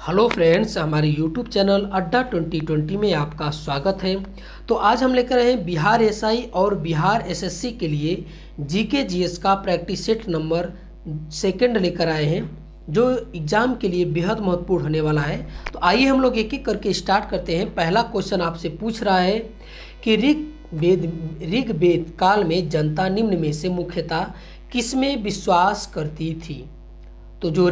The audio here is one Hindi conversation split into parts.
हेलो फ्रेंड्स, हमारे यूट्यूब चैनल अड्डा 2020 में आपका स्वागत है। तो आज हम लेकर आए हैं बिहार एसआई और बिहार एसएससी के लिए जीके जीएस का प्रैक्टिस सेट नंबर सेकंड लेकर आए हैं, जो एग्ज़ाम के लिए बेहद महत्वपूर्ण होने वाला है। तो आइए हम लोग एक एक करके स्टार्ट करते हैं। पहला क्वेश्चन आपसे पूछ रहा है कि ऋग्वेद काल में जनता निम्न में से मुख्यतः किसमें विश्वास करती थी। तो जो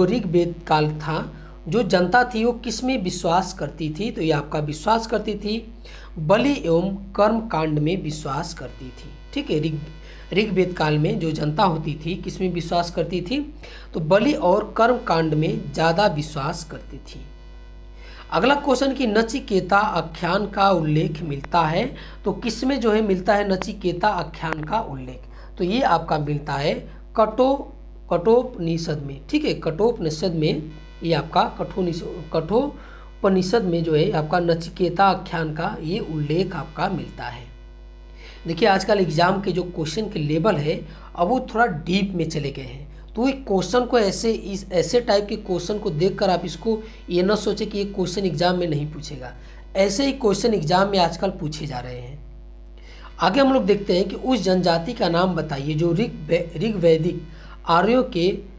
ऋग्वेद काल था, जो जनता थी वो किस में विश्वास करती थी। तो ये आपका विश्वास करती थी बलि एवं कर्म कांड में विश्वास करती थी। ठीक है, ऋग्वेद काल में जो जनता होती थी किस में विश्वास करती थी, तो बलि और कर्म कांड में ज़्यादा विश्वास करती थी। अगला क्वेश्चन कि नचिकेता आख्यान का उल्लेख मिलता है, तो किस में जो है मिलता है नचिकेता आख्यान का उल्लेख। तो ये आपका मिलता है कठोपनिषद में। ठीक है, कठोपनिषद में ये आपका कठोपनिषद में जो है आपका नचिकेता आख्यान का ये उल्लेख आपका मिलता है। देखिए आजकल एग्जाम के जो क्वेश्चन के लेवल है अब वो थोड़ा डीप में चले गए हैं। तो एक क्वेश्चन को ऐसे टाइप के क्वेश्चन को देखकर आप इसको ये ना सोचे कि ये क्वेश्चन एग्जाम में नहीं पूछेगा। ऐसे ही क्वेश्चन एग्जाम में आजकल पूछे जा रहे हैं। आगे हम लोग देखते हैं कि उस जनजाति का नाम बताइए जो ऋग्वैदिक आर्यों के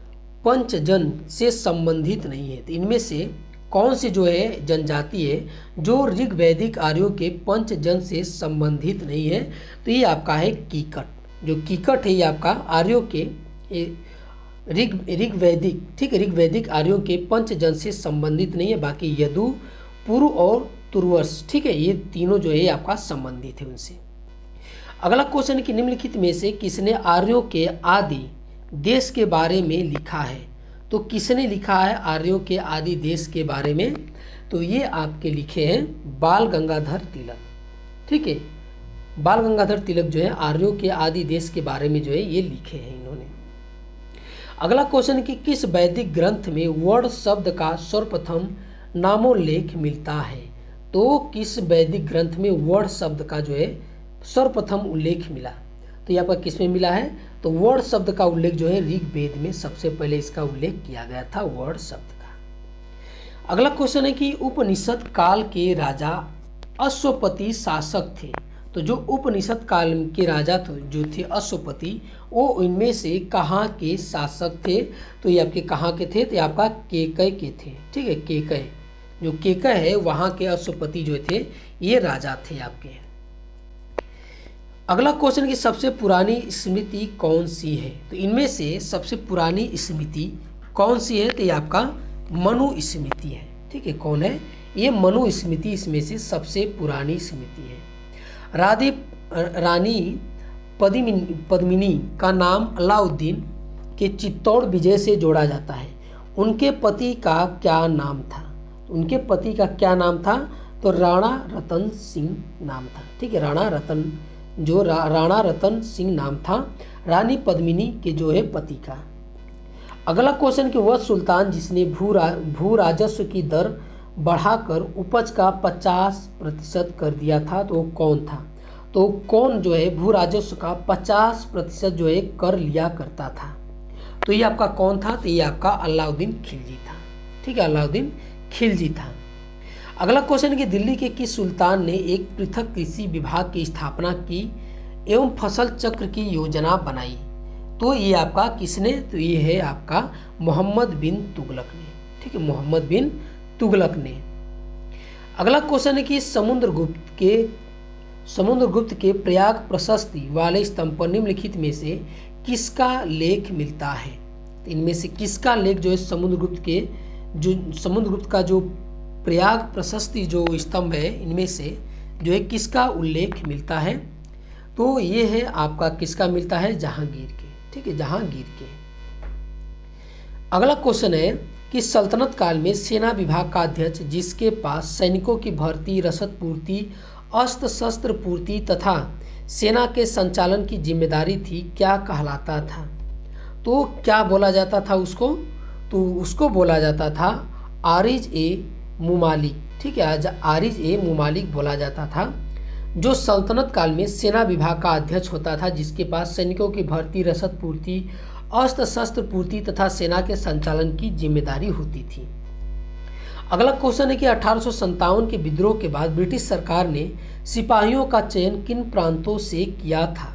पंचजन से संबंधित नहीं है। तो इनमें से कौन सी जो है जनजाति है जो ऋग्वैदिक आर्यों के पंचजन से संबंधित नहीं है। तो ये आपका है कीकट। जो कीकट है ये आपका आर्यों के ऋग्वैदिक, ठीक है, ऋग्वैदिक आर्यों के पंचजन से संबंधित नहीं है। बाकी यदु, पुरु और तुर्वस, ठीक है, ये तीनों जो है आपका संबंधित है उनसे। अगला क्वेश्चन कि निम्नलिखित में से किसने आर्यों के आदि देश के बारे में लिखा है। तो किसने लिखा है आर्यों के आदि देश के बारे में। तो ये आपके लिखे हैं बाल गंगाधर तिलक। ठीक है, बाल गंगाधर तिलक जो है आर्यों के आदि देश के बारे में जो है ये लिखे हैं इन्होंने। अगला क्वेश्चन कि किस वैदिक ग्रंथ में वर्ण शब्द का सर्वप्रथम नामोल्लेख मिलता है। तो किस वैदिक ग्रंथ में वर्ण शब्द का जो है सर्वप्रथम उल्लेख मिला। तो यहाँ पर किस में मिला है, तो वर्ण शब्द का उल्लेख जो है ऋग्वेद में सबसे पहले इसका उल्लेख किया गया था वर्ण शब्द का। अगला क्वेश्चन है कि उपनिषद काल के राजा अश्वपति शासक थे। तो जो उपनिषद काल के राजा जो थे अश्वपति, वो इनमें से कहाँ के शासक थे। तो ये आपके कहाँ के थे, तो आपका केकय के थे। ठीक है, केकय, जो केकय है वहाँ के अश्वपति जो थे ये राजा थे आपके। अगला क्वेश्चन की सबसे पुरानी स्मृति कौन सी है। तो इनमें से सबसे पुरानी स्मृति कौन सी है, तो ये आपका मनु स्मृति है। ठीक है, कौन है ये मनु स्मृति, इसमें से सबसे पुरानी स्मृति है। रानी पद्मिनी का नाम अलाउद्दीन के चित्तौड़ विजय से जोड़ा जाता है। उनके पति का क्या नाम था। उनके पति का क्या नाम था, तो राणा रतन सिंह नाम था। ठीक है, राणा रतन सिंह नाम था रानी पद्मिनी के जो है पति का। अगला क्वेश्चन कि वह सुल्तान जिसने भू राजस्व की दर बढ़ाकर उपज का 50% कर दिया था, तो वो कौन था। तो कौन जो है भू राजस्व का 50% जो है कर लिया करता था। तो ये आपका कौन था, तो ये आपका अलाउद्दीन खिलजी था। ठीक है, अलाउद्दीन खिलजी था। अगला क्वेश्चन कि दिल्ली के किस सुल्तान ने एक पृथक कृषि विभाग की स्थापना की एवं फसल चक्र की योजना बनाई। तो ये आपका किसने, तो ये है आपका मोहम्मद बिन तुगलक ने। ठीक है, मोहम्मद बिन तुगलक ने। अगला क्वेश्चन है कि समुद्रगुप्त के प्रयाग प्रशस्ति वाले स्तंभ पर निम्नलिखित में से किसका लेख मिलता है। तो इनमें से किसका लेख जो है समुद्रगुप्त का जो प्रयाग प्रशस्ति जो स्तंभ है इनमें से जो है किसका उल्लेख मिलता है। तो ये है आपका किसका मिलता है, जहांगीर के। ठीक है, जहांगीर के। अगला क्वेश्चन है कि सल्तनत काल में सेना विभाग का अध्यक्ष जिसके पास सैनिकों की भर्ती, रसद पूर्ति, अस्त्र शस्त्र पूर्ति तथा सेना के संचालन की जिम्मेदारी थी, क्या कहलाता था। तो क्या बोला जाता था उसको, तो उसको बोला जाता था आरिज ए मुमालिक। ठीक है, आरिज ए मुमालिक बोला जाता था, जो सल्तनत काल में सेना विभाग का अध्यक्ष होता था जिसके पास सैनिकों की भर्ती, रसद पूर्ति, अस्त्र शस्त्र पूर्ति तथा सेना के संचालन की जिम्मेदारी होती थी। अगला क्वेश्चन है कि 1857 के विद्रोह के बाद ब्रिटिश सरकार ने सिपाहियों का चयन किन प्रांतों से किया था?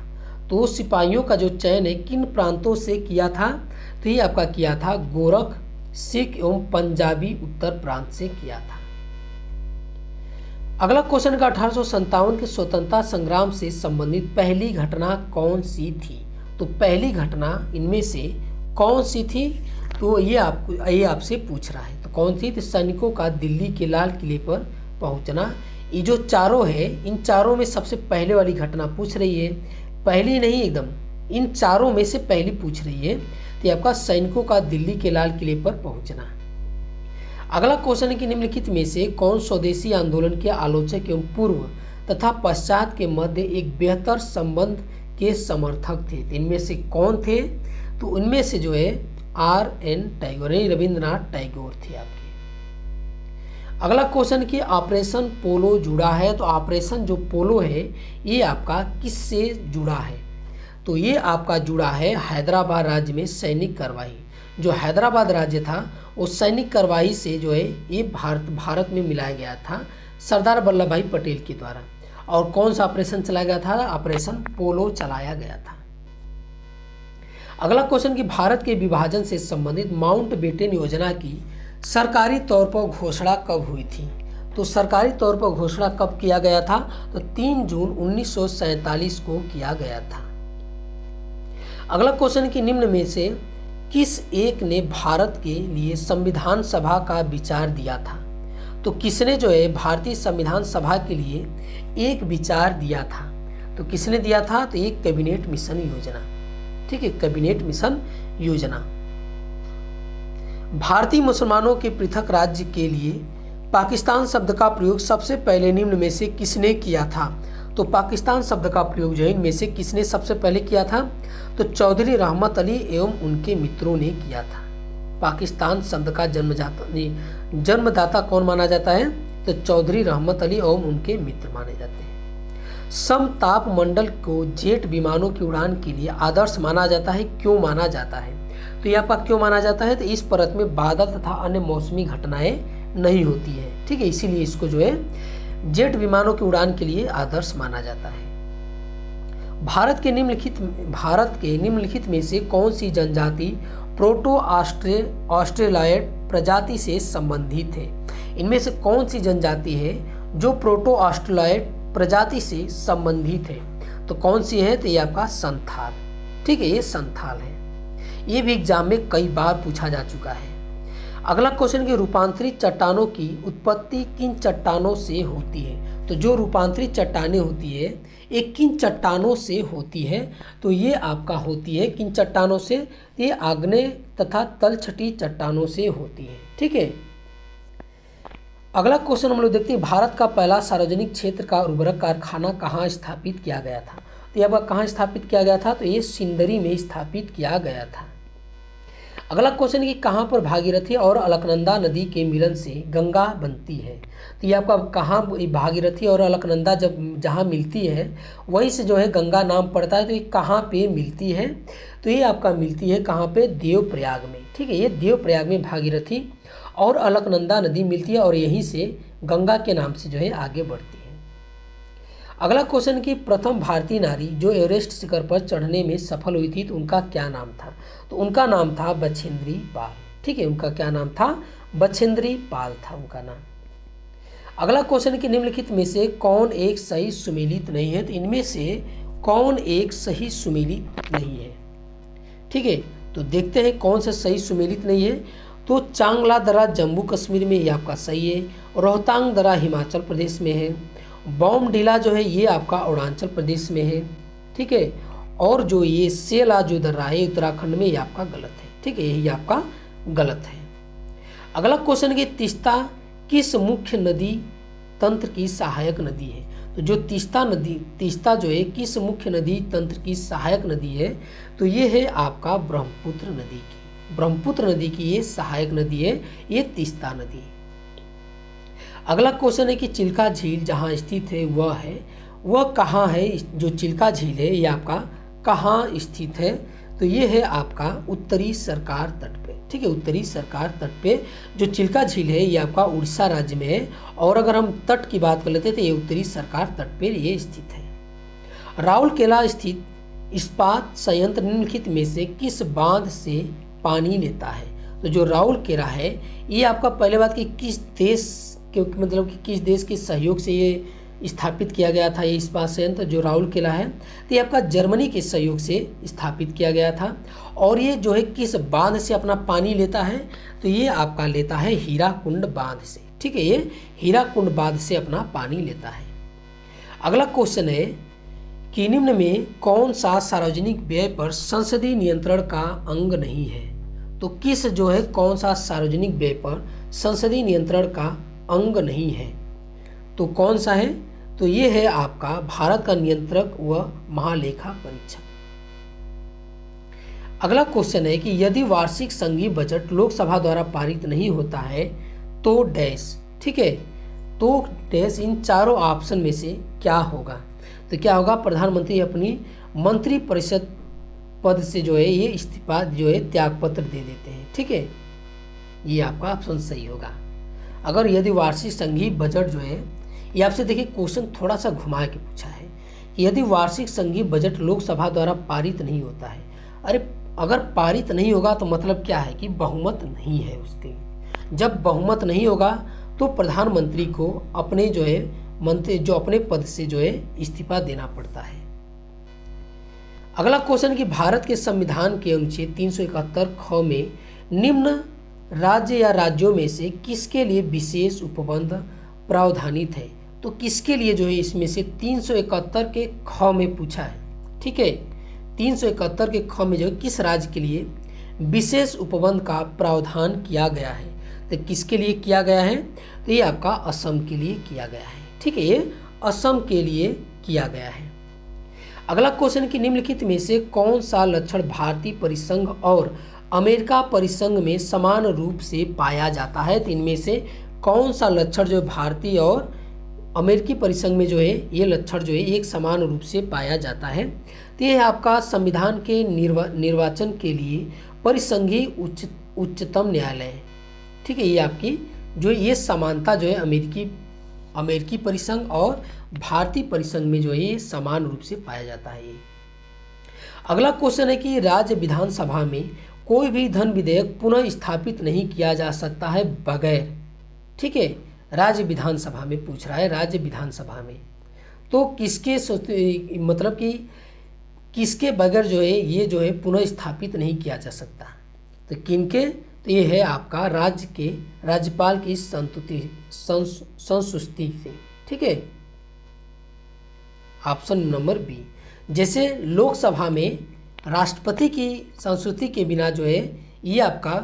तो सिपाहियों का जो चयन है किन प्रांतों से किया था? तो ये आपका किया था गोरख, सिख एवं पंजाबी उत्तर प्रांत से किया था। अगला क्वेश्चन का 1857 के स्वतंत्रता संग्राम से संबंधित पहली घटना कौन सी थी? तो पहली घटना इनमें से कौन सी थी? तो ये आपसे पूछ रहा है। तो कौन सी? तो सैनिकों का दिल्ली के लाल किले पर पहुंचना। ये जो चारों है, इन चारों में सबसे पहले वाली घटना पूछ रही है। पहली नहीं, एकदम इन चारों में से पहली पूछ रही है। तो ये आपका सैनिकों का दिल्ली के लाल किले पर पहुंचना। अगला क्वेश्चन है कि निम्नलिखित में से कौन स्वदेशी आंदोलन के आलोचक एवं पूर्व तथा पश्चात के मध्य एक बेहतर संबंध के समर्थक थे? तो इनमें से कौन थे? तो उनमें से जो है R.N. टैगोर, रविंद्रनाथ टैगोर थे आपके। अगला क्वेश्चन कि ऑपरेशन पोलो जुड़ा है। तो ऑपरेशन जो पोलो है ये आपका किससे जुड़ा है? तो ये आपका जुड़ा है हैदराबाद राज्य में सैनिक कार्रवाई। जो हैदराबाद राज्य था उस सैनिक कार्रवाई से जो है ये भारत में मिलाया गया था सरदार वल्लभ भाई पटेल के द्वारा। और कौन सा ऑपरेशन चलाया गया था? ऑपरेशन पोलो चलाया गया था। अगला क्वेश्चन कि भारत के विभाजन से संबंधित माउंटबेटन योजना की सरकारी तौर पर घोषणा कब हुई थी? तो सरकारी तौर पर घोषणा कब किया गया था? तो 3 जून 1947 को किया गया था। अगला क्वेश्चन कि निम्न में से किस एक ने भारत के लिए संविधान सभा का विचार दिया था? तो किसने जो है भारतीय संविधान सभा के लिए एक विचार दिया था? तो किसने दिया था? तो एक कैबिनेट मिशन योजना। ठीक है, कैबिनेट मिशन योजना। भारतीय मुसलमानों के पृथक राज्य के लिए पाकिस्तान शब्द का प्रयोग सबसे पहले निम्न में से किसने किया था? तो पाकिस्तान शब्द का प्रयोग जो है इनमें से किसने सबसे पहले किया था? तो चौधरी रहमत अली एवं उनके मित्रों ने किया था। पाकिस्तान शब्द का जन्मदाता कौन माना जाता है? तो चौधरी रहमत अली एवं उनके मित्र माने जाते हैं। समताप मंडल को जेट विमानों की उड़ान के लिए आदर्श माना जाता है। क्यों माना जाता है? तो ये आपका क्यों माना जाता है? तो इस परत में बादल तथा अन्य मौसमी घटनाएं नहीं होती है। ठीक है, इसीलिए इसको जो है जेट विमानों की उड़ान के लिए आदर्श माना जाता है। भारत के निम्नलिखित में से कौन सी जनजाति प्रोटो ऑस्ट्रेलॉयड प्रजाति से संबंधित है? इनमें से कौन सी जनजाति है जो प्रोटो ऑस्ट्रेलॉयड प्रजाति से संबंधित है? तो कौन सी है? तो ये आपका संथाल। ठीक है, ये संथाल है। ये भी एग्जाम में कई बार पूछा जा चुका है। अगला क्वेश्चन कि रूपांतरित चट्टानों की उत्पत्ति किन चट्टानों से होती है? तो जो रूपांतरित चट्टानें होती है ये किन चट्टानों से होती है? तो ये आपका होती है किन चट्टानों से? ये आग्नेय तथा तलछटी चट्टानों से होती है। ठीक है, अगला क्वेश्चन हम लोग देखते हैं भारत का पहला सार्वजनिक क्षेत्र का उर्वरक कारखाना कहाँ स्थापित किया गया था? तो यह कहाँ स्थापित किया गया था? तो ये सिंदरी में स्थापित किया गया था। अगला क्वेश्चन कि कहाँ पर भागीरथी और अलकनंदा नदी के मिलन से गंगा बनती है? तो ये आपका कहाँ भागीरथी और अलकनंदा जहाँ मिलती है वहीं से जो है गंगा नाम पड़ता है। तो ये कहाँ पे मिलती है? तो ये आपका मिलती है कहाँ पे? देवप्रयाग में। ठीक है, ये देवप्रयाग में भागीरथी और अलकनंदा नदी मिलती है और यहीं से गंगा के नाम से जो है आगे बढ़ती है। अगला क्वेश्चन कि प्रथम भारतीय नारी जो एवरेस्ट शिखर पर चढ़ने में सफल हुई थी तो उनका क्या नाम था? तो उनका नाम था बछेंद्री पाल। ठीक है, उनका क्या नाम था? बछेंद्री पाल था उनका नाम। अगला क्वेश्चन कि निम्नलिखित में से कौन एक सही सुमेलित नहीं है? तो इनमें से कौन एक सही सुमेलित नहीं है? ठीक है, तो देखते हैं कौन सा सही सुमेलित नहीं है। तो चांगला दर्रा जम्मू कश्मीर में ये आपका सही है। रोहतांग दर्रा हिमाचल प्रदेश में है। बॉमडिला जो है ये आपका अरुणाचल प्रदेश में है। ठीक है, और जो ये सेला जो दर्रा है उत्तराखंड में ये आपका गलत है। ठीक है, यही आपका गलत है। अगला क्वेश्चन कि तीस्ता किस मुख्य नदी तंत्र की सहायक नदी है? तो जो तीस्ता जो है किस मुख्य नदी तंत्र की सहायक नदी है? तो ये है आपका ब्रह्मपुत्र नदी की ये सहायक नदी है, ये तीस्ता नदी। अगला क्वेश्चन है कि चिल्का झील जहाँ स्थित है वह कहाँ है? जो चिल्का झील है ये आपका कहाँ स्थित है? तो ये है आपका उत्तरी सरकार तट पे। ठीक है, उत्तरी सरकार तट पे जो चिल्का झील है ये आपका उड़ीसा राज्य में है, और अगर हम तट की बात कर लेते हैं तो ये उत्तरी सरकार तट पे ये स्थित है। राउरकेला स्थित इस्पात संयंत्र निम्नलिखित में से किस बांध से पानी लेता है? तो जो राउरकेला है ये आपका पहले बात कि किस देश के मतलब कि किस देश के सहयोग से ये स्थापित किया गया था, ये इस्पात संयंत्र जो राउरकेला है तो ये आपका जर्मनी के सहयोग से स्थापित किया गया था। और ये जो है किस बांध से अपना पानी लेता है? तो ये आपका लेता है हीराकुंड बांध से, ठीक है, ये हीराकुंड बांध से अपना पानी लेता है। अगला क्वेश्चन है कि निम्न में कौन सा सार्वजनिक व्यय पर संसदीय नियंत्रण का अंग नहीं है? तो किस जो है कौन सा सार्वजनिक व्यय पर संसदीय नियंत्रण का अंग नहीं है? तो कौन सा है? तो ये है आपका भारत का नियंत्रक व महालेखा परीक्षक। अगला क्वेश्चन है कि यदि वार्षिक संघीय बजट लोकसभा द्वारा पारित नहीं होता है तो डैश, ठीक है, तो डैश इन चारों ऑप्शन में से क्या होगा? तो क्या होगा? प्रधानमंत्री अपनी मंत्री परिषद पद से जो है ये इस्तीफा जो है त्यागपत्र दे देते हैं, ठीक है, ये आपका ऑप्शन सही होगा। अगर यदि वार्षिक संघीय बजट जो है, ये आपसे देखिए क्वेश्चन थोड़ा सा घुमा के पूछा है कि यदि वार्षिक संघीय बजट लोकसभा द्वारा पारित नहीं होता है, अरे अगर पारित नहीं होगा तो मतलब क्या है कि बहुमत नहीं है उसके। जब बहुमत नहीं होगा तो प्रधानमंत्री को अपने जो है मंत्री जो अपने पद से जो है इस्तीफा देना पड़ता है। अगला क्वेश्चन कि भारत के संविधान के अनुच्छेद 371 ख में निम्न राज्य या राज्यों में से किसके लिए विशेष उपबंध प्रावधानित है? तो किसके लिए जो है इसमें से 371 के ख में पूछा है, ठीक है, 371 के ख में जो है किस राज्य के लिए विशेष उपबंध का प्रावधान किया गया है? तो किसके लिए किया गया है? तो ये आपका असम के लिए किया गया है, ठीक है, ये असम के लिए किया गया है। अगला क्वेश्चन कि निम्नलिखित में से कौन सा लक्षण भारतीय परिसंघ और अमेरिका परिसंघ में समान रूप से पाया जाता है? तो इनमें से कौन सा लक्षण जो भारतीय और अमेरिकी परिसंघ में जो है ये लक्षण जो है एक समान रूप से पाया जाता है? तो ये आपका संविधान के निर्वाचन के लिए परिसंघीय उच्चतम न्यायालय, ठीक है, ये आपकी जो ये समानता जो है अमेरिकी परिसंघ और भारतीय परिसंघ में जो है ये समान रूप से पाया जाता है। ये अगला क्वेश्चन है कि राज्य विधानसभा में कोई भी धन विधेयक पुनः स्थापित नहीं किया जा सकता है बगैर, ठीक है, राज्य विधानसभा में पूछ रहा है, राज्य विधानसभा में तो किसके मतलब कि किसके बगैर जो है ये जो है पुनः स्थापित नहीं किया जा सकता? तो किनके? तो ये है आपका राज्य के राज्यपाल की संस्तुति से, ठीक है, ऑप्शन नंबर बी। जैसे लोकसभा में राष्ट्रपति की संस्तुति के बिना जो है ये आपका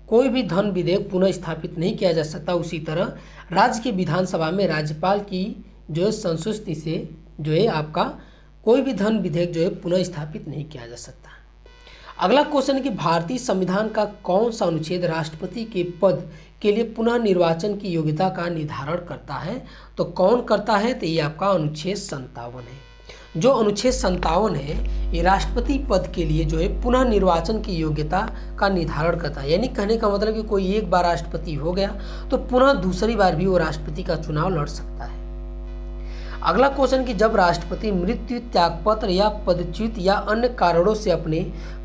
कोई भी धन विधेयक पुनः स्थापित नहीं किया जा सकता, उसी तरह राज्य की विधानसभा में राज्यपाल की जो है संस्तुति से जो है आपका कोई भी धन विधेयक जो है पुनः स्थापित नहीं किया जा सकता। अगला क्वेश्चन है कि भारतीय संविधान का कौन सा अनुच्छेद राष्ट्रपति के पद के लिए पुनः निर्वाचन की योग्यता का निर्धारण करता है? तो कौन करता है? तो ये आपका अनुच्छेद 57 है। जो अनुच्छेद 57 है ये राष्ट्रपति पद के लिए जो है पुनः निर्वाचन की योग्यता का निर्धारण करता है। यानी कहने का मतलब कि कोई एक बार राष्ट्रपति हो गया तो पुनः दूसरी बार भी वो राष्ट्रपति का चुनाव लड़ सकता है। अगला क्वेश्चन कि जब राष्ट्रपति मृत्यु, त्यागपत्र या पदच्युत या अन्य कारणों से अपने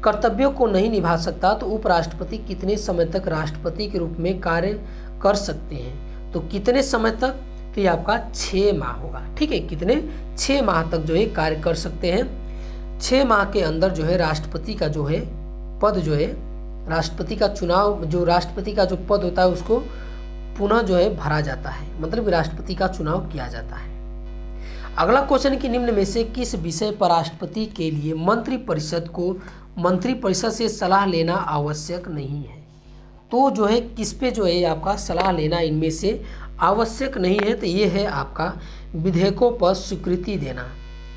कर्तव्यों को नहीं निभा सकता तो उपराष्ट्रपति कितने समय तक राष्ट्रपति के रूप में कार्य कर सकते हैं? तो कितने समय तक? तो ये आपका 6 माह होगा, ठीक है, कितने? 6 माह तक जो है कार्य कर सकते हैं। 6 माह के अंदर जो है राष्ट्रपति का जो है पद जो है राष्ट्रपति का चुनाव जो राष्ट्रपति का जो पद होता है उसको पुनः जो है भरा जाता है, मतलब राष्ट्रपति का चुनाव किया जाता है। अगला क्वेश्चन कि निम्न में से किस विषय पर राष्ट्रपति के लिए मंत्रिपरिषद से सलाह लेना आवश्यक नहीं है? तो जो है किस पे जो है आपका सलाह लेना इनमें से आवश्यक नहीं है? तो ये है आपका विधेयकों पर स्वीकृति देना,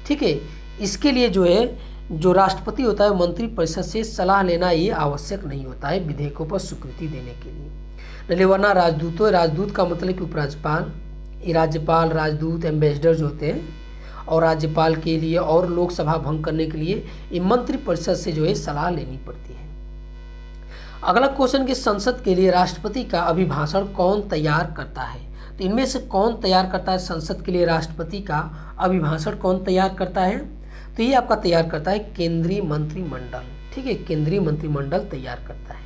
ठीक है, इसके लिए जो है जो राष्ट्रपति होता है मंत्रिपरिषद से सलाह लेना ये आवश्यक नहीं होता है विधेयकों पर स्वीकृति देने के लिए। नहीं वरना राजदूत का मतलब कि उपराज्यपाल, राज्यपाल, राजदूत, एम्बेसडर जो होते हैं, और राज्यपाल के लिए और लोकसभा भंग करने के लिए ये मंत्रिपरिषद से जो है सलाह लेनी पड़ती है। अगला क्वेश्चन कि संसद के लिए राष्ट्रपति का अभिभाषण कौन तैयार करता है? तो इनमें से कौन तैयार करता है संसद के लिए राष्ट्रपति का अभिभाषण कौन तैयार करता है? तो ये आपका तैयार करता है केंद्रीय मंत्रिमंडल। ठीक है, केंद्रीय मंत्रिमंडल तैयार करता है।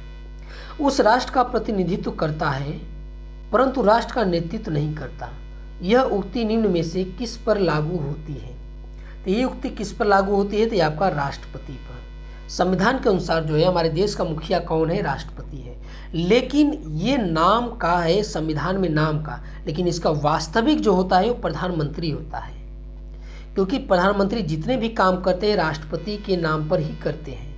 उस राष्ट्र का प्रतिनिधित्व करता है परंतु राष्ट्र का नेतृत्व नहीं करता। यह उक्ति निम्न में से किस पर लागू होती है? तो ये उक्ति किस पर लागू होती है? तो ये आपका राष्ट्रपति पर। संविधान के अनुसार जो है हमारे देश का मुखिया कौन है? राष्ट्रपति है। लेकिन ये नाम का है संविधान में नाम का, लेकिन इसका वास्तविक जो होता है वो प्रधानमंत्री होता है, क्योंकि प्रधानमंत्री जितने भी काम करते हैं राष्ट्रपति के नाम पर ही करते हैं।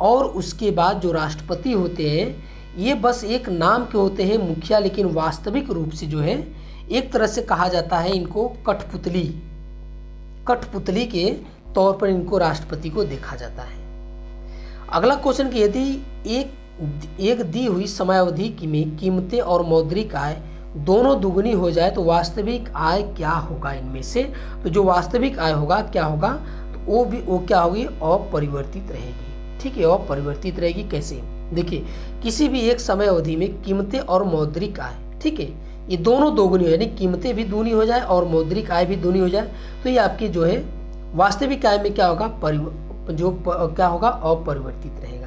और उसके बाद जो राष्ट्रपति होते हैं ये बस एक नाम के होते हैं मुखिया, लेकिन वास्तविक रूप से जो है एक तरह से कहा जाता है इनको कठपुतली के तौर पर इनको राष्ट्रपति को देखा जाता है। अगला क्वेश्चन कि यदि एक दी हुई समयावधि में कीमतें और मौद्रिक आय दोनों दुगनी हो जाए तो वास्तविक आय क्या होगा? इनमें से तो जो वास्तविक आय होगा क्या होगा? तो वो क्या होगी? अपरिवर्तित रहेगी। ठीक है, अपरिवर्तित रहेगी। कैसे? देखिए, किसी भी एक समय अवधि में कीमतें और मौद्रिक आय, ठीक है, ये दोनों दोगुनी हो, यानी कीमतें भी दूनी हो जाए और मौद्रिक आय भी दूनी हो जाए, तो ये आपकी जो है वास्तविक आय में क्या होगा? क्या होगा? अपरिवर्तित रहेगा।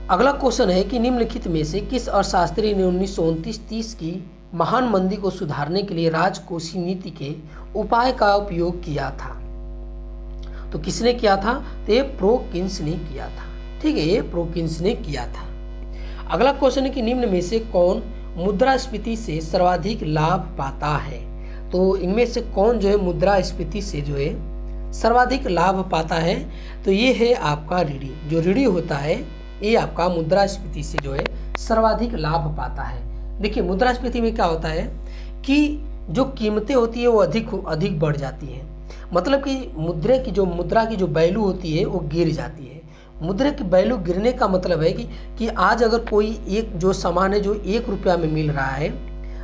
अगला क्वेश्चन है कि निम्नलिखित में से किस अर्थशास्त्री ने 1929-30 की महान मंदी को सुधारने के लिए राजकोषीय नीति के उपाय का उपयोग किया था? तो किसने किया था? तो ये प्रोकिन्स ने किया था। ठीक है, ये प्रोकिन्स ने किया था। अगला क्वेश्चन है कि निम्न में से कौन मुद्रास्फीति से सर्वाधिक लाभ पाता है? तो इनमें से कौन जो है मुद्रास्फीति से जो है सर्वाधिक लाभ पाता है? तो ये है आपका रीढ़ी। जो रीढ़ी होता है ये आपका मुद्रास्फीति से जो है सर्वाधिक लाभ पाता है। देखिए, मुद्रास्फीति में क्या होता है कि जो कीमतें होती है वो अधिक बढ़ जाती है, मतलब कि मुद्रा की जो वैल्यू होती है वो गिर जाती है। मुद्रा की वैल्यू गिरने का मतलब है कि आज अगर कोई एक जो सामान है जो 1 रुपया में मिल रहा है,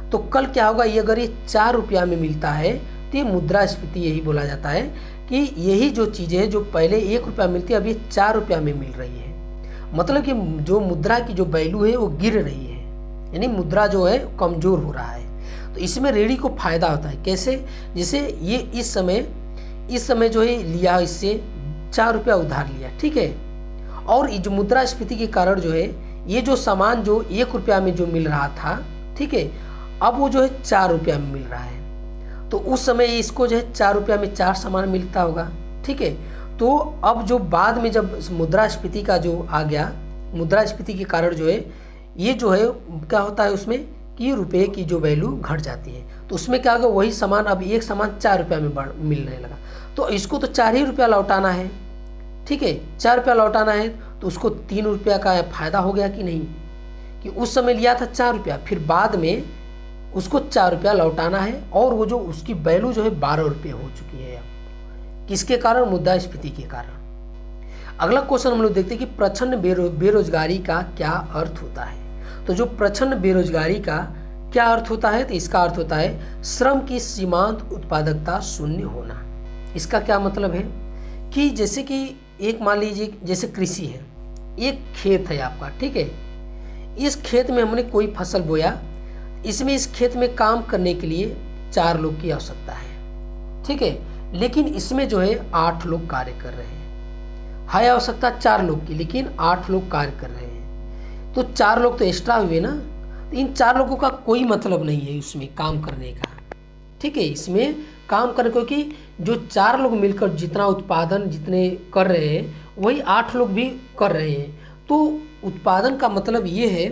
तो कल क्या होगा? ये अगर ये 4 रुपया में मिलता है तो ये मुद्रास्फीति यही बोला जाता है कि यही जो चीज़ें हैं जो पहले 1 रुपया मिलती है अभी 4 रुपया में मिल रही है। मतलब कि जो मुद्रा की जो वैल्यू है वो गिर रही है, यानी मुद्रा जो है कमज़ोर हो रहा है। तो इसमें रेडी को फायदा होता है। कैसे? जैसे ये इस समय जो है लिया, इससे 4 रुपया उधार लिया, ठीक है, और ये जो मुद्रास्फीति के कारण जो है ये जो सामान जो 1 रुपया में जो मिल रहा था, ठीक है, अब वो जो है 4 रुपया में मिल रहा है। तो उस समय इसको जो है 4 रुपया में 4 सामान मिलता होगा, ठीक है। तो अब जो बाद में जब मुद्रास्फीति का जो आ गया, मुद्रास्फीति के कारण जो है ये जो है क्या होता है उसमें कि रुपये की जो वैल्यू घट जाती है। तो उसमें क्या होगा? वही सामान अब एक सामान 4 रुपया में मिलने लगा, तो इसको तो 4 ही रुपया लौटाना है, ठीक है, 4 रुपया लौटाना है, तो उसको 3 रुपया का फायदा हो गया कि नहीं? कि उस समय लिया था 4 रुपया, फिर बाद में उसको 4 रुपया लौटाना है, और वो जो उसकी वैल्यू जो है 12 रुपये हो चुकी है। किसके कारण? मुद्रास्फीति के कारण। अगला क्वेश्चन हम लोग देखते हैं कि प्रचंड बेरोजगारी का क्या अर्थ होता है। तो जो प्रचंड बेरोजगारी का क्या अर्थ होता है? तो इसका अर्थ होता है श्रम की सीमांत उत्पादकता शून्य होना। इसका क्या मतलब है कि जैसे कि एक मान लीजिए जैसे कृषि है, एक खेत है आपका, ठीक है, इस खेत में हमने कोई फसल बोया, इसमें इस खेत में काम करने के लिए 4 लोग की आवश्यकता है, ठीक है, लेकिन इसमें जो है 8 लोग कार्य कर रहे हैं। है आवश्यकता 4 लोग की, लेकिन 8 लोग कार्य कर रहे हैं, तो 4 लोग तो एक्स्ट्रा हुए ना। तो इन 4 लोगों का कोई मतलब नहीं है उसमें काम करने का, ठीक है, इसमें काम करने, क्योंकि जो 4 लोग मिलकर जितना उत्पादन जितने कर रहे हैं वही 8 लोग भी कर रहे हैं। तो उत्पादन का मतलब ये है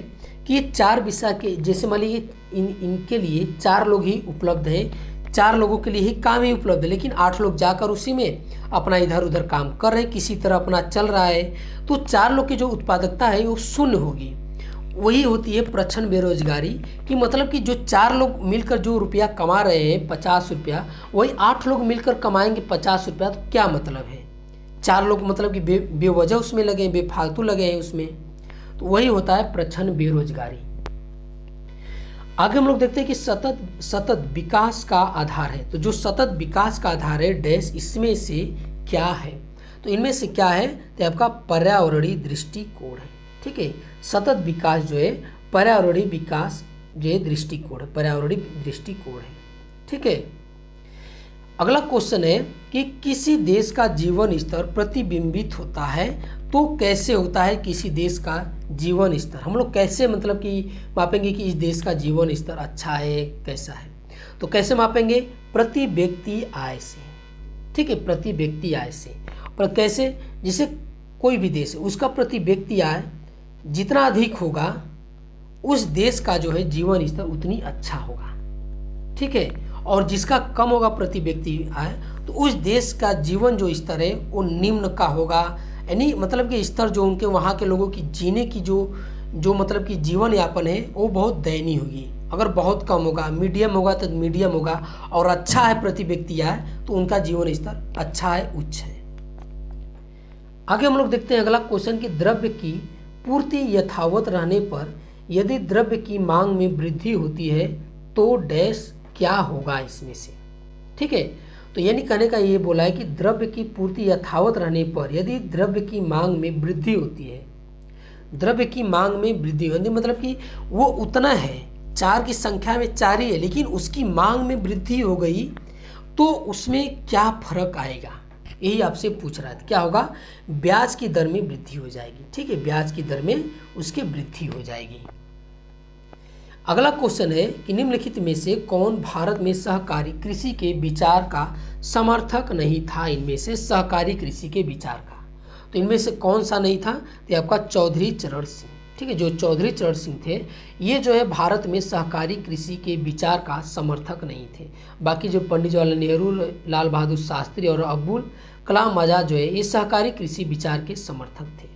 कि ये 4 विषय के, जैसे मान लीजिए इनके लिए 4 लोग ही उपलब्ध हैं, 4 लोगों के लिए ही काम ही उपलब्ध है, लेकिन 8 लोग जाकर उसी में अपना इधर उधर काम कर रहे हैं, किसी तरह अपना चल रहा है, तो 4 लोग की जो उत्पादकता है वो शून्य होगी। वही होती है प्रचंड बेरोजगारी की, मतलब कि जो 4 लोग मिलकर जो रुपया कमा रहे हैं 50 रुपया, वही 8 लोग मिलकर कमाएंगे 50 रुपया। तो क्या मतलब है? 4 लोग मतलब कि बेवजह उसमें लगे हैं, बेफालतू लगे हैं उसमें, तो वही होता है प्रचंड बेरोजगारी। आगे हम लोग देखते हैं कि सतत विकास का आधार है। तो जो सतत विकास का आधार है डैश, इसमें से क्या है? तो इनमें से क्या है? तो आपका पर्यावरणीय दृष्टिकोण है, ठीक है। सतत विकास जो है पर्यावरणीय विकास जो है दृष्टिकोण है, पर्यावरणीय दृष्टिकोण है। ठीक है। अगला क्वेश्चन है कि किसी देश का जीवन स्तर प्रतिबिंबित होता है तो कैसे होता है किसी देश का जीवन स्तर? हम लोग कैसे मतलब कि मापेंगे कि इस देश का जीवन स्तर अच्छा है कैसा है? तो कैसे मापेंगे? प्रति व्यक्ति आय से। ठीक है, प्रति व्यक्ति आय से। पर कैसे? जैसे कोई भी देश है उसका प्रति व्यक्ति आय जितना अधिक होगा उस देश का जो है जीवन स्तर उतनी अच्छा होगा। ठीक है। और जिसका कम होगा प्रति व्यक्ति आय तो उस देश का जीवन जो स्तर है वो निम्न का होगा, यानी मतलब कि स्तर जो उनके वहाँ के लोगों की जीने की जो मतलब कि जीवन यापन है वो बहुत दयनीय होगी। अगर बहुत कम होगा, मीडियम होगा तो मीडियम होगा, और अच्छा है प्रति व्यक्ति आय तो उनका जीवन स्तर अच्छा है, उच्च है। आगे हम लोग देखते हैं अगला क्वेश्चन कि द्रव्य की पूर्ति यथावत रहने पर यदि द्रव्य की मांग में वृद्धि होती है तो डैश क्या होगा इसमें से? ठीक है। तो यानी कहने का ये बोला है कि द्रव्य की पूर्ति यथावत रहने पर यदि द्रव्य की मांग में वृद्धि होती है, द्रव्य की मांग में वृद्धि होती मतलब कि वो उतना है, 4 की संख्या में 4 ही है, लेकिन उसकी मांग में वृद्धि हो गई तो उसमें क्या फर्क आएगा, यही आपसे पूछ रहा था। क्या होगा? ब्याज की दर में वृद्धि हो जाएगी। ठीक है, ब्याज की दर में उसकी वृद्धि हो जाएगी। अगला क्वेश्चन है कि निम्नलिखित में से कौन भारत में सहकारी कृषि के विचार का समर्थक नहीं था? इनमें से सहकारी कृषि के विचार का, तो इनमें से कौन सा नहीं था? तो आपका चौधरी चरण सिंह। ठीक है, जो चौधरी चरण सिंह थे ये जो है भारत में सहकारी कृषि के विचार का समर्थक नहीं थे। बाकी जो पंडित जवाहरलाल नेहरू, लाल बहादुर शास्त्री और अब्दुल कलाम आजाद जो है ये सहकारी कृषि विचार के समर्थक थे।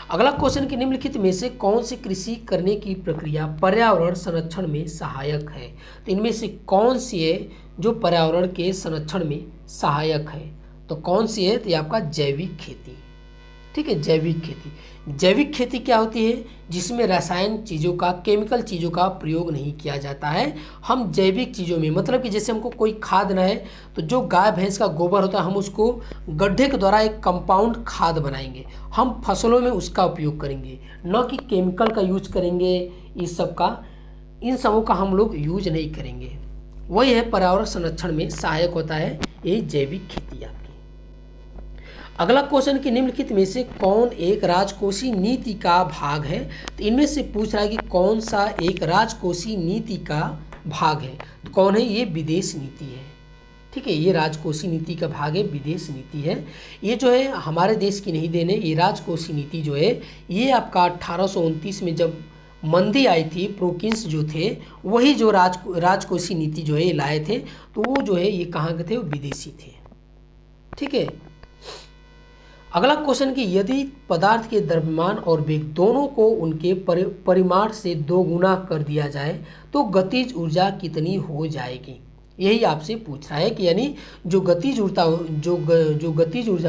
अगला क्वेश्चन कि निम्नलिखित में से कौन सी कृषि करने की प्रक्रिया पर्यावरण संरक्षण में सहायक है? तो इनमें से कौन सी है जो पर्यावरण के संरक्षण में सहायक है? तो कौन सी है? तो ये आपका जैविक खेती। ठीक है, जैविक खेती। जैविक खेती क्या होती है? जिसमें रासायन चीज़ों का, केमिकल चीज़ों का प्रयोग नहीं किया जाता है। हम जैविक चीज़ों में मतलब कि जैसे हमको कोई खाद ना है तो जो गाय भैंस का गोबर होता है हम उसको गड्ढे के द्वारा एक कंपाउंड खाद बनाएंगे, हम फसलों में उसका उपयोग करेंगे, न कि केमिकल का यूज करेंगे। इस सब का, इन सबों का हम लोग यूज नहीं करेंगे। वही है पर्यावरण संरक्षण में सहायक होता है ये जैविक खेती आपकी। अगला क्वेश्चन कि निम्नलिखित में से कौन एक राजकोषीय नीति का भाग है? तो इनमें से पूछ रहा है कि कौन सा एक राजकोषीय नीति का भाग है? तो कौन है? ये विदेश नीति है। ठीक है, ये राजकोषीय नीति का भाग है, विदेश नीति है। ये जो है हमारे देश की नहीं देन है। ये राजकोषीय नीति जो है ये आपका 1829 में जब मंदी आई थी, प्रोकिन्स जो थे वही जो राजकोषीय नीति जो है ये लाए थे, तो वो जो है ये कहाँ के थे? वो विदेशी थे। ठीक है। अगला क्वेश्चन कि यदि पदार्थ के द्रव्यमान और वेग दोनों को उनके परिमाण से 2 गुना कर दिया जाए तो गतिज ऊर्जा कितनी हो जाएगी? यही आपसे पूछ रहा है कि यानी जो गतिज ऊर्जा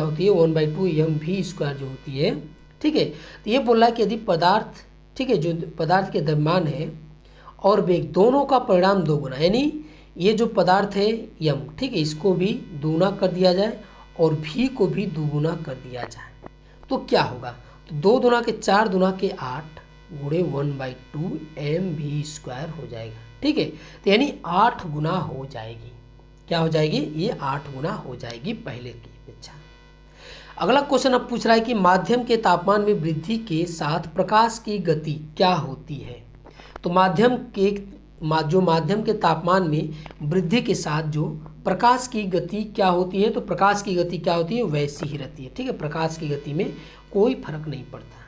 होती है 1/2 mv² जो होती है। ठीक है, तो ये बोल रहा है कि यदि पदार्थ, ठीक है, जो पदार्थ के द्रव्यमान है और वेग दोनों का परिणाम 2 गुना, यानी ये जो पदार्थ है यम, ठीक है, इसको भी 2 गुना कर दिया जाए और भी को भी 2 गुना कर दिया जाए तो क्या होगा? तो 2 दुना के 4 दुना के 8 गुणे 1/2 mv² हो जाएगा। ठीक है, तो यानी 8 गुना हो जाएगी। क्या हो जाएगी? ये 8 गुना हो जाएगी पहले की अपेक्षा। अगला क्वेश्चन अब पूछ रहा है कि माध्यम के तापमान में वृद्धि के साथ प्रकाश की गति क्या होती है? तो माध्यम के तापमान में वृद्धि के साथ जो प्रकाश की गति क्या होती है? तो प्रकाश की गति क्या होती है? वैसी ही रहती है। ठीक है, प्रकाश की गति में कोई फर्क नहीं पड़ता।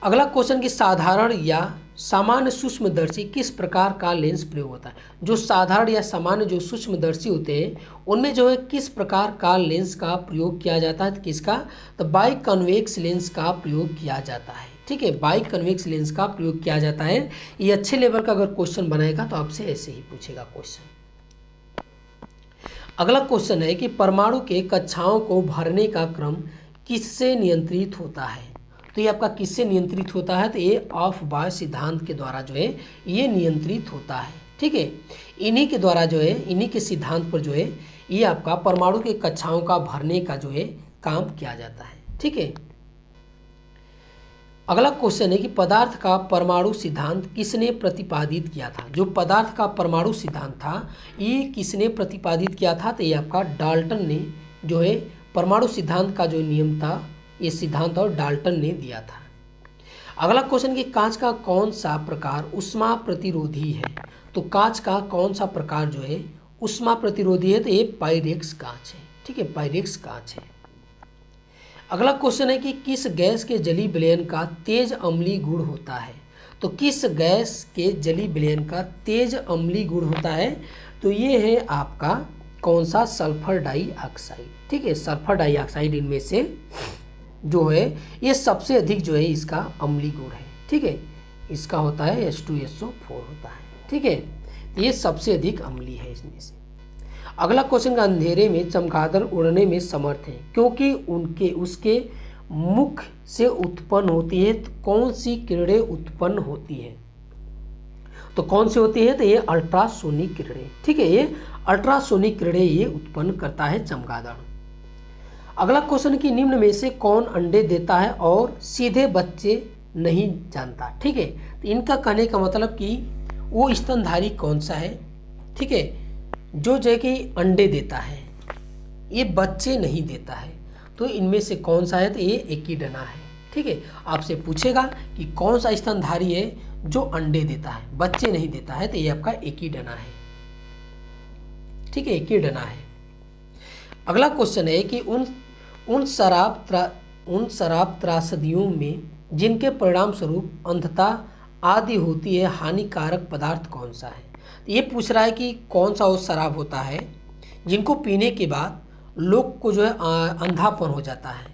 अगला क्वेश्चन कि साधारण या सामान्य सूक्ष्मदर्शी किस प्रकार का लेंस प्रयोग होता है? जो साधारण या सामान्य जो सूक्ष्मदर्शी होते हैं उनमें जो है किस प्रकार का लेंस का प्रयोग किया जाता है? किसका? तो बाई कन्वेक्स लेंस का प्रयोग किया जाता है। ठीक है, बाई कन्वेक्स लेंस का प्रयोग किया जाता है। ये अच्छे लेवल का अगर क्वेश्चन बनाएगा तो आपसे ऐसे ही पूछेगा क्वेश्चन। अगला क्वेश्चन है कि परमाणु के कक्षाओं को भरने का क्रम किससे नियंत्रित होता है? तो ये आपका किससे नियंत्रित होता है? तो ये ऑफ बाय सिद्धांत के द्वारा जो है ये नियंत्रित होता है। ठीक है, इन्हीं के द्वारा जो है, इन्हीं के सिद्धांत पर जो है ये आपका परमाणु के कक्षाओं का भरने का जो है काम किया जाता है। ठीक है, अगला क्वेश्चन है कि पदार्थ का परमाणु सिद्धांत किसने प्रतिपादित किया था। जो पदार्थ का परमाणु सिद्धांत था ये किसने प्रतिपादित किया था, तो ये आपका डाल्टन ने जो है परमाणु सिद्धांत का जो नियम था ये सिद्धांत और डाल्टन ने दिया था। अगला क्वेश्चन कि कांच का कौन सा प्रकार ऊष्मा प्रतिरोधी है। तो कांच का कौन सा प्रकार जो है ऊष्मा प्रतिरोधी है, तो ये पाइरेक्स कांच है। ठीक है, पाइरेक्स कांच है। अगला क्वेश्चन है कि किस गैस के जलीय विलयन का तेज अम्लीय गुण होता है। तो किस गैस के जलीय विलयन का तेज अम्लीय गुण होता है, तो ये है आपका कौन सा, सल्फर डाइऑक्साइड। ठीक है, सल्फर डाइऑक्साइड इनमें से जो है ये सबसे अधिक जो है इसका अम्लीय गुण है। ठीक है, इसका होता है H2SO4 होता है। ठीक है, ये सबसे अधिक अम्लीय है इसमें से। अगला क्वेश्चन का अंधेरे में चमगादड़ उड़ने में समर्थ है क्योंकि उसके मुख से उत्पन्न होती है। तो कौन सी किरणें उत्पन्न होती है, तो कौन सी होती है, तो ये अल्ट्रासोनिक किरणें। ठीक है, ये अल्ट्रासोनिक किरणें ये उत्पन्न करता है चमगादड़। अगला क्वेश्चन कि निम्न में से कौन अंडे देता है और सीधे बच्चे नहीं जानता। ठीक है, तो इनका कहने का मतलब कि वो स्तनधारी कौन सा है, ठीक है, जो कि अंडे देता है ये बच्चे नहीं देता है। तो इनमें से कौन सा है, तो ये एकीडना है। ठीक है, आपसे पूछेगा कि कौन सा स्तनधारी है जो अंडे देता है बच्चे नहीं देता है, तो ये आपका एकीडना है। ठीक है, एकीडना है। अगला क्वेश्चन है कि उन शराब त्रासदियों में जिनके परिणाम स्वरूप अंधता आदि होती है हानिकारक पदार्थ कौन सा है। तो ये पूछ रहा है कि कौन सा वो शराब होता है जिनको पीने के बाद लोग को जो है अंधापन हो जाता है,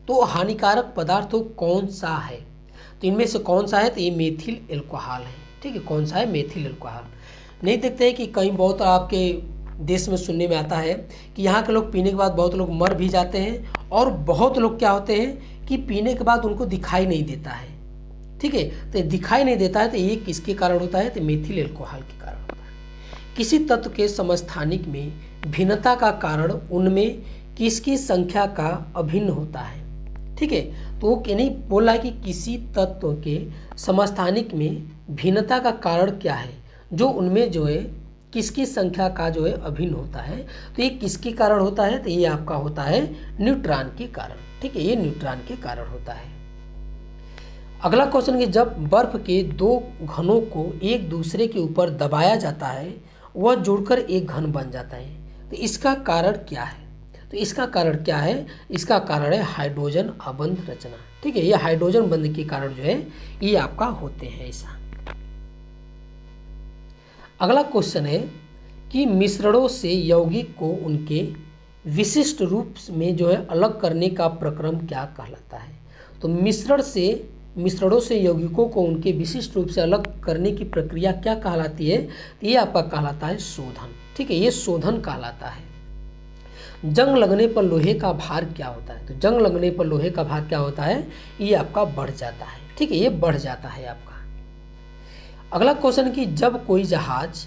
तो हानिकारक पदार्थ कौन सा है। तो इनमें से कौन सा है, तो ये मेथिल एल्कोहल है। ठीक है, कौन सा है, मेथिल एल्कोहल। नहीं देखते हैं कि कहीं बहुत आपके देश में सुनने में आता है कि यहाँ के लोग पीने के बाद बहुत लोग मर भी जाते हैं और बहुत लोग क्या होते हैं कि पीने के बाद उनको दिखाई नहीं देता है। ठीक है, तो दिखाई नहीं देता है, तो ये किसके कारण होता है, तो मेथिल एल्कोहल के कारण होता है। किसी तत्व के समस्थानिक में भिन्नता का कारण उनमें किसकी संख्या का अभिन्न होता है। ठीक है, तो वो नहीं बोल रहा है कि किसी तत्व के समस्थानिक में भिन्नता का कारण क्या है, जो उनमें जो है किसकी संख्या का जो है अभिन्न होता है। तो ये किसके कारण होता है, तो ये आपका होता है न्यूट्रॉन के कारण। ठीक है, ये न्यूट्रॉन के कारण होता है। अगला क्वेश्चन कि जब बर्फ के दो घनों को एक दूसरे के ऊपर दबाया जाता है वह जुड़कर एक घन बन जाता है, तो इसका कारण क्या है। तो इसका कारण क्या है, इसका कारण है हाइड्रोजन अबंध रचना। ठीक है, ये हाइड्रोजन बंध के कारण जो है ये आपका होते हैं ऐसा। अगला क्वेश्चन है कि मिश्रणों से यौगिक को उनके विशिष्ट रूप में जो है अलग करने का प्रक्रम क्या कहलाता है। तो मिश्रणों से यौगिकों को उनके विशिष्ट रूप से अलग करने की प्रक्रिया क्या कहलाती है, तो ये आपका कहलाता है शोधन। ठीक है, ये शोधन कहलाता है। जंग लगने पर लोहे का भार क्या होता है, तो जंग लगने पर लोहे का भार क्या होता है, ये आपका बढ़ जाता है। ठीक है, ये बढ़ जाता है आपका। अगला क्वेश्चन कि जब कोई जहाज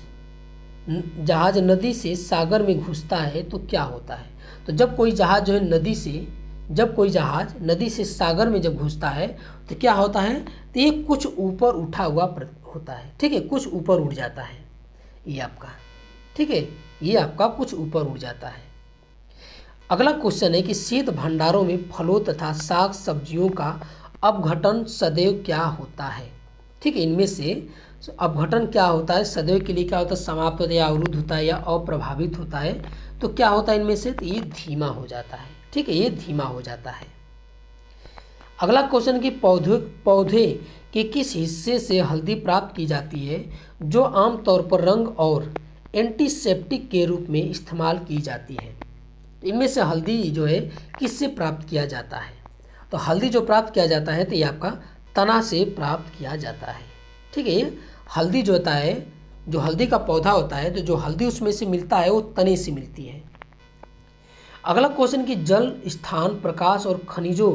नदी से सागर में घुसता है तो क्या होता है। तो जब कोई जहाज जो है नदी से सागर में जब घुसता है तो क्या होता है, तो ये कुछ ऊपर उठा हुआ होता है। ठीक है, कुछ ऊपर उठ जाता है ये आपका। ठीक है, ये आपका कुछ ऊपर उठ जाता है। अगला क्वेश्चन है कि शीत भंडारों में फलों तथा साग सब्जियों का अपघटन सदैव क्या होता है। ठीक है, इनमें से अपघटन क्या होता है, सदैव के लिए क्या होता है, समाप्त होता है या अवरुद्ध होता है या अप्रभावित होता है। तो क्या होता है इनमें से, तो ये धीमा हो जाता है। ठीक है, ये धीमा हो जाता है। अगला क्वेश्चन कि पौधे के किस हिस्से से हल्दी प्राप्त की जाती है जो आमतौर पर रंग और एंटीसेप्टिक के रूप में इस्तेमाल की जाती है। इनमें से हल्दी जो है किससे प्राप्त किया जाता है, तो हल्दी जो प्राप्त किया जाता है तो ये आपका तना से प्राप्त किया जाता है। ठीक है, ये हल्दी जो होता है, जो हल्दी का पौधा होता है, तो जो हल्दी उसमें से मिलता है वो तने से मिलती है। अगला क्वेश्चन कि जल, स्थान, प्रकाश और खनिजों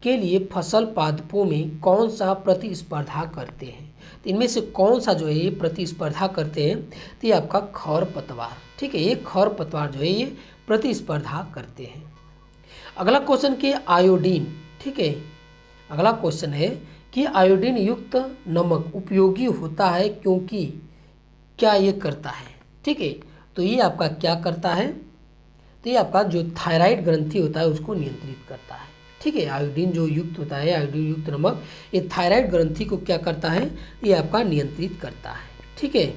के लिए फसल पादपों में कौन सा प्रतिस्पर्धा करते हैं। तो इनमें से कौन सा जो है ये प्रतिस्पर्धा करते हैं, तो ये आपका खरपतवार। ठीक है, ये खरपतवार जो है ये प्रतिस्पर्धा करते हैं। अगला क्वेश्चन कि आयोडीन। ठीक है, अगला क्वेश्चन है कि आयोडीन युक्त नमक उपयोगी होता है क्योंकि क्या ये करता है। ठीक है, तो ये आपका क्या करता है, तो ये आपका जो थायराइड ग्रंथि होता है उसको नियंत्रित करता है। ठीक है, आयोडीन जो युक्त होता है, आयोडीन युक्त नमक, ये थायराइड ग्रंथि को क्या करता है, ये आपका नियंत्रित करता है। ठीक है,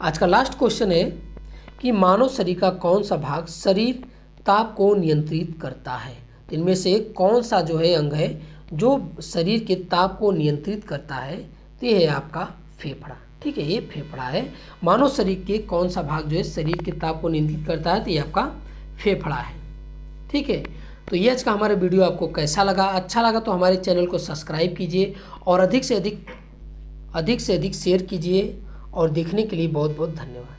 आज का लास्ट क्वेश्चन है कि मानव शरीर का कौन सा भाग शरीर ताप को नियंत्रित करता है। तो इनमें से कौन सा जो है अंग है जो शरीर के ताप को नियंत्रित करता है, तो ये है आपका फेफड़ा। ठीक है, ये फेफड़ा है। मानव शरीर के कौन सा भाग जो है शरीर के ताप को नियंत्रित करता है, तो ये आपका फेफड़ा है। ठीक है, तो ये आज का हमारा वीडियो आपको कैसा लगा, अच्छा लगा तो हमारे चैनल को सब्सक्राइब कीजिए और अधिक से अधिक शेयर कीजिए और देखने के लिए बहुत बहुत धन्यवाद।